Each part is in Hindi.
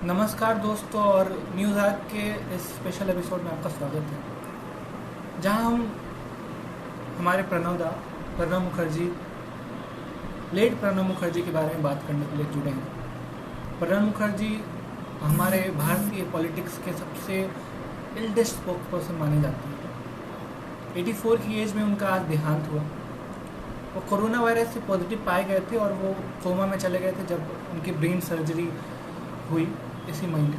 नमस्कार दोस्तों, और न्यूज़ आज के इस स्पेशल एपिसोड में आपका स्वागत है, जहां हम हमारे प्रणव मुखर्जी, लेट प्रणब मुखर्जी के बारे में बात करने के लिए जुड़े हैं। प्रणब मुखर्जी हमारे भारतीय पॉलिटिक्स के सबसे एल्डेस्ट स्पोक्सपर्सन माने जाते हैं। 84 की एज में उनका आज देहांत हुआ। वो कोरोना वायरस से पॉजिटिव पाए गए थे और वो कोमा में चले गए थे जब उनकी ब्रेन सर्जरी हुई इसी महीने।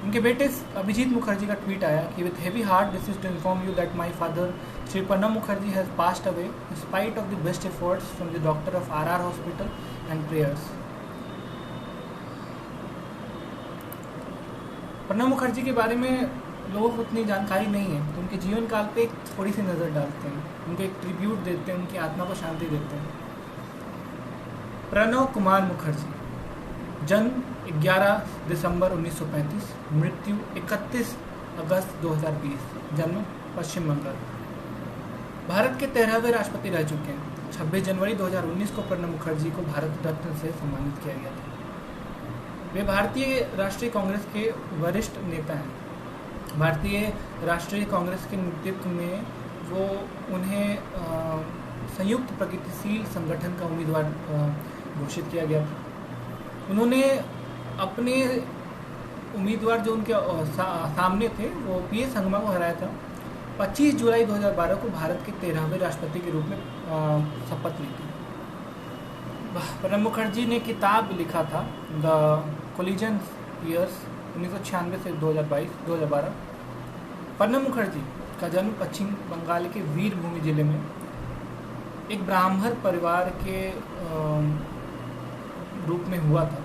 उनके बेटे अभिजीत मुखर्जी का ट्वीट आया कि with heavy heart this is to inform you that my father Shri Pranab Mukherjee has passed away in spite of the best efforts from the doctor of RR hospital and prayers. Pranab Mukherjee के बारे में लोगों को उतनी जानकारी नहीं है, तो उनके जीवन काल पे एक थोड़ी सी नज़र डालते हैं, उनको एक ट्रिब्यूट देते हैं, उनकी आत्मा को शांति देते हैं। प्रणव कुमार मुखर्जी, जन्म 11 दिसंबर 1935, मृत्यु 31 अगस्त 2020, जन्म पश्चिम बंगाल। भारत के 13वें राष्ट्रपति रह चुके हैं। 26 जनवरी 2019 को प्रणब मुखर्जी को भारत रत्न से सम्मानित किया गया था। वे भारतीय राष्ट्रीय कांग्रेस के वरिष्ठ नेता हैं। भारतीय राष्ट्रीय कांग्रेस के नेतृत्व में उन्हें संयुक्त प्रगतिशील संगठन का उम्मीदवार घोषित किया गया था। उन्होंने अपने उम्मीदवार जो उनके सामने थे वो पीए संगमा को हराया था। 25 जुलाई 2012 को भारत के 13वें राष्ट्रपति के रूप में शपथ ली थी। प्रणब मुखर्जी ने किताब लिखा था द कोलिजन ईयर्स 1996 से 2012। प्रणब मुखर्जी का जन्म पश्चिम बंगाल के वीरभूमि जिले में एक ब्राह्मण परिवार के रूप में हुआ था।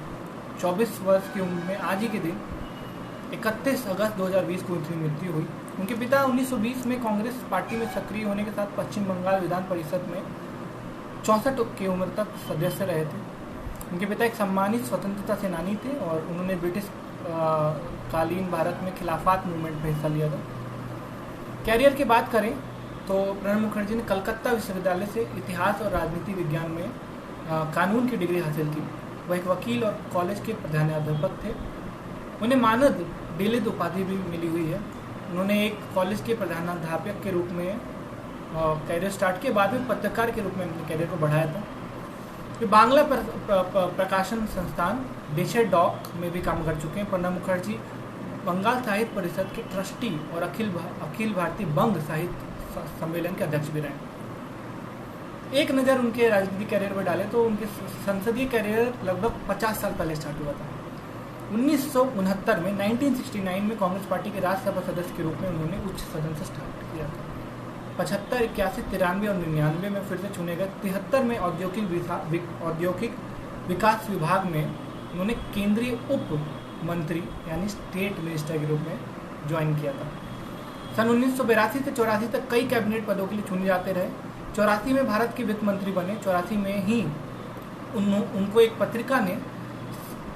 24 वर्ष की उम्र में आज ही के दिन 31 अगस्त 2020 को उनकी मृत्यु हुई। उनके पिता 1920 में कांग्रेस पार्टी में सक्रिय होने के साथ पश्चिम बंगाल विधान परिषद में 64 की उम्र तक सदस्य रहे थे। उनके पिता एक सम्मानित स्वतंत्रता सेनानी थे और उन्होंने ब्रिटिश कालीन भारत में खिलाफत मूवमेंट में हिस्सा लिया था। कैरियर की बात करें तो प्रणब मुखर्जी ने कलकत्ता विश्वविद्यालय से इतिहास और राजनीति विज्ञान में कानून की डिग्री हासिल की। वह एक वकील और कॉलेज के प्रधानाध्यापक थे। उन्हें मानद डीलित उपाधि भी मिली हुई है। उन्होंने एक कॉलेज के प्रधानाध्यापक के रूप में कैरियर स्टार्ट किया, बाद में पत्रकार के रूप में अपने कैरियर को बढ़ाया था। वे बांग्ला प्रकाशन संस्थान देशे डॉक में भी काम कर चुके हैं। प्रणब मुखर्जी बंगाल साहित्य परिषद के ट्रस्टी और अखिल भारतीय बंग साहित्य सम्मेलन के अध्यक्ष भी रहे। एक नज़र उनके राजनीतिक कैरियर पर डालें तो उनके संसदीय कैरियर लगभग 50 साल पहले स्टार्ट हुआ था। 1969 में 1969 में कांग्रेस पार्टी के राज्यसभा सदस्य के रूप में उन्होंने उच्च सदन से स्टार्ट किया था। 75, 81, 93 और 99 में फिर से चुने गए। 73 में औद्योगिक विकास विभाग में उन्होंने केंद्रीय उप मंत्री यानी स्टेट मिनिस्टर के रूप में ज्वाइन किया था। सन 1982 से 84 तक कई कैबिनेट पदों के लिए चुने जाते रहे। 84 में भारत के वित्त मंत्री बने। 84 में ही उनको एक पत्रिका ने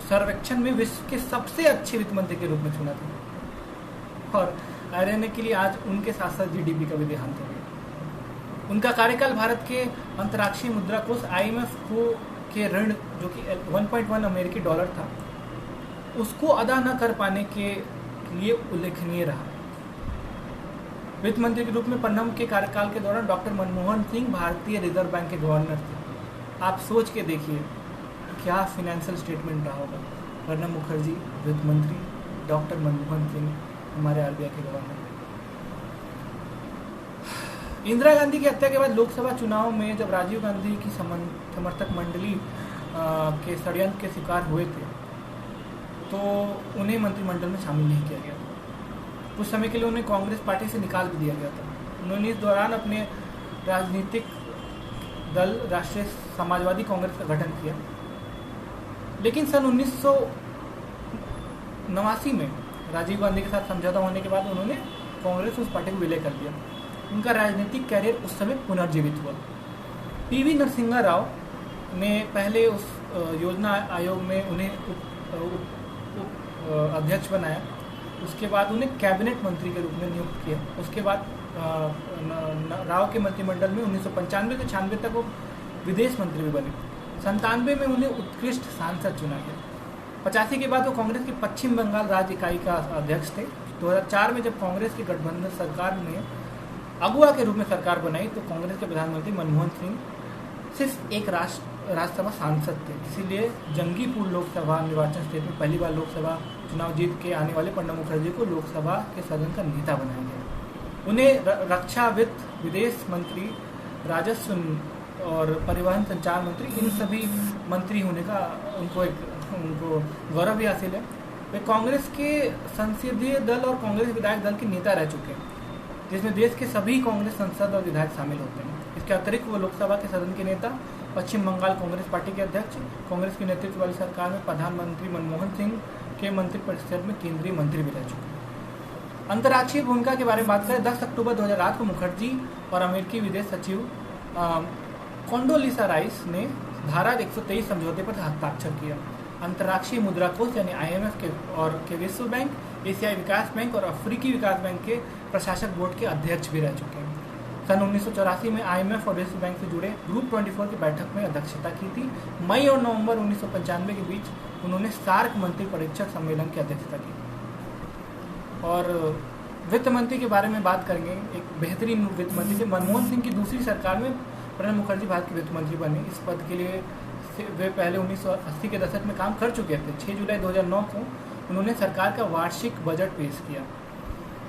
सर्वेक्षण में विश्व के सबसे अच्छे वित्त मंत्री के रूप में चुना था। और आयरनी के लिए आज उनके साथ साथ जीडीपी का भी देहांत हो गया। उनका कार्यकाल भारत के अंतर्राष्ट्रीय मुद्रा कोष IMF के ऋण जो कि 1.1 अमेरिकी डॉलर था उसको अदा न कर पाने के लिए उल्लेखनीय रहा। वित्त मंत्री के रूप में प्रणब के कार्यकाल के दौरान डॉक्टर मनमोहन सिंह भारतीय रिजर्व बैंक के गवर्नर थे। आप सोच के देखिए क्या फाइनेंशियल स्टेटमेंट रहा होगा। प्रणब मुखर्जी वित्त मंत्री, डॉक्टर मनमोहन सिंह हमारे RBI के गवर्नर। इंदिरा गांधी की हत्या के बाद लोकसभा चुनाव में जब राजीव गांधी की समर्थक मंडली के षड्यंत्र के शिकार हुए थे तो उन्हें मंत्रिमंडल में शामिल नहीं किया गया। कुछ समय के लिए उन्हें कांग्रेस पार्टी से निकाल भी दिया गया था। उन्होंने इस दौरान अपने राजनीतिक दल राष्ट्रीय समाजवादी कांग्रेस का गठन किया, लेकिन सन 1989 में राजीव गांधी के साथ समझौता होने के बाद उन्होंने कांग्रेस उस पार्टी को विलय कर दिया। उनका राजनीतिक कैरियर उस समय पुनर्जीवित हुआ। PV नरसिम्हा राव ने पहले उस योजना आयोग में उन्हें अध्यक्ष बनाया। उसके बाद उन्हें कैबिनेट मंत्री के रूप में नियुक्त किया। उसके बाद राव के मंत्रिमंडल में 1995 से 96 तक वो विदेश मंत्री भी बने। 97 में उन्हें उत्कृष्ट सांसद चुना गया। 85 के बाद वो कांग्रेस की पश्चिम बंगाल राज्य इकाई का अध्यक्ष थे। 2004 में जब कांग्रेस की गठबंधन सरकार ने अगुवा के रूप में सरकार बनाई तो कांग्रेस के प्रधानमंत्री मनमोहन सिंह सिर्फ एक राज्यसभा सांसद थे। इसीलिए जंगीपुर लोकसभा निर्वाचन क्षेत्र में पहली बार लोकसभा चुनाव जीत के आने वाले प्रणब मुखर्जी को लोकसभा के सदन का नेता बनाया गया। उन्हें रक्षा, वित्त, विदेश मंत्री, राजस्व और परिवहन संचार मंत्री, इन सभी मंत्री होने का उनको गौरव भी हासिल है। वे कांग्रेस के संसदीय दल और कांग्रेस विधायक दल के नेता रह चुके हैं, जिसमें देश के सभी कांग्रेस सांसद और विधायक शामिल होते हैं। इसके अतिरिक्त वो लोकसभा के सदन के नेता, पश्चिम बंगाल कांग्रेस पार्टी के अध्यक्ष, कांग्रेस के नेतृत्व वाली सरकार में प्रधानमंत्री मनमोहन सिंह के मंत्रिपरिषद में केंद्रीय मंत्री भी रह चुके हैं। अंतर्राष्ट्रीय भूमिका के बारे में बात करें, 10 अक्टूबर 2008 को मुखर्जी और अमेरिकी विदेश सचिव कोंडोलीसा राइस ने धारा 123 समझौते पर हस्ताक्षर किया। अंतर्राष्ट्रीय मुद्रा कोष यानी IMF के विश्व बैंक, एशियाई विकास बैंक और अफ्रीकी विकास बैंक के प्रशासक बोर्ड के अध्यक्ष भी रह चुके हैं। सन 1984 में IMF और विश्व बैंक से जुड़े ग्रुप 24 की बैठक में अध्यक्षता की थी। मई और नवंबर 1995 के बीच उन्होंने सार्क मंत्री परीक्षक सम्मेलन की अध्यक्षता की। और वित्त मंत्री के बारे में बात करेंगे, एक बेहतरीन वित्त मंत्री थे। मनमोहन सिंह की दूसरी सरकार में प्रणब मुखर्जी भारत के वित्त मंत्री बने। इस पद के लिए वे पहले 1980 के दशक में काम कर चुके थे। 6 जुलाई 2009 को उन्होंने सरकार का वार्षिक बजट पेश किया।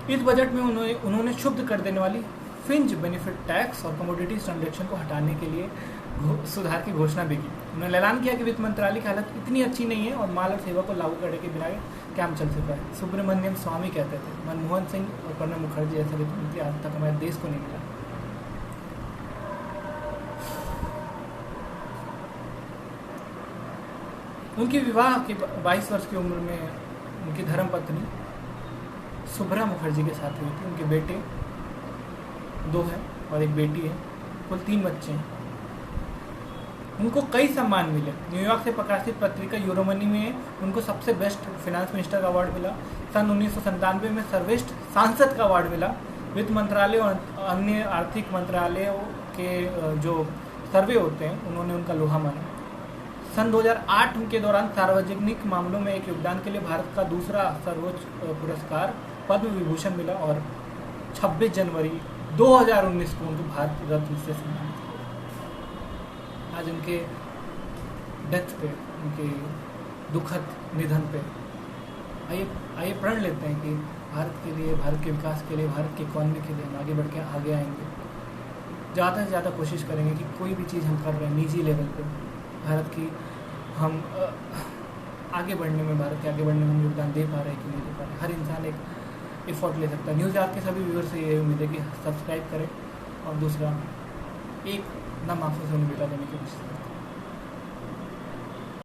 इस बजट में उन्होंने क्षुब्ध कर देने वाली फ्रिंज बेनिफिट टैक्स और कमोडिटीज ट्रांजैक्शन को हटाने के लिए सुधार की घोषणा भी की। उन्होंने ऐलान किया कि वित्त मंत्रालय की हालत इतनी अच्छी नहीं है और माल और सेवा को लागू करने के बिना काम चल सकता है। सुब्रमण्यम स्वामी कहते थे, मनमोहन सिंह और प्रणब मुखर्जी जैसे वित्त मंत्री आज तक हमारे देश को नहीं मिला। उनके विवाह के 22 वर्ष की उम्र में उनकी धर्मपत्नी सुभ्रा मुखर्जी के साथ हुई थी। उनके बेटे 2 हैं और एक बेटी है, कुल 3 बच्चे हैं। उनको कई सम्मान मिले। न्यूयॉर्क से प्रकाशित पत्रिका यूरोमनी में उनको सबसे बेस्ट फाइनेंस मिनिस्टर का अवार्ड मिला। सन 1997 में सर्वश्रेष्ठ सांसद का अवार्ड मिला। वित्त मंत्रालय और अन्य आर्थिक मंत्रालयों के जो सर्वे होते हैं उन्होंने उनका लोहा माना। सन 2008 के दौरान सार्वजनिक मामलों में एक योगदान के लिए भारत का दूसरा सर्वोच्च पुरस्कार पद्म विभूषण मिला और 26 जनवरी 2019 को उनको भारत रत्न से सम्मानित किया। आज उनके डेथ पे, उनके दुखद निधन पे आइए प्रण लेते हैं कि भारत के लिए, भारत के विकास के लिए, भारत की इकॉनमी के लिए हम आगे बढ़ के आगे आएंगे। ज़्यादा से ज़्यादा कोशिश करेंगे कि कोई भी चीज़ हम कर रहे हैं निजी लेवल पे भारत की, हम आगे बढ़ने में, भारत के आगे बढ़ने में हम योगदान दे पा रहे हैं कि नहीं दे पा रहे। हर इंसान एक एफर्ट ले सकता है। न्यूज़ आज के सभी व्यूअर से ये उम्मीद है कि सब्सक्राइब करें और दूसरा एक ना माफी से उन्हें बेटा देने की कोशिश करें।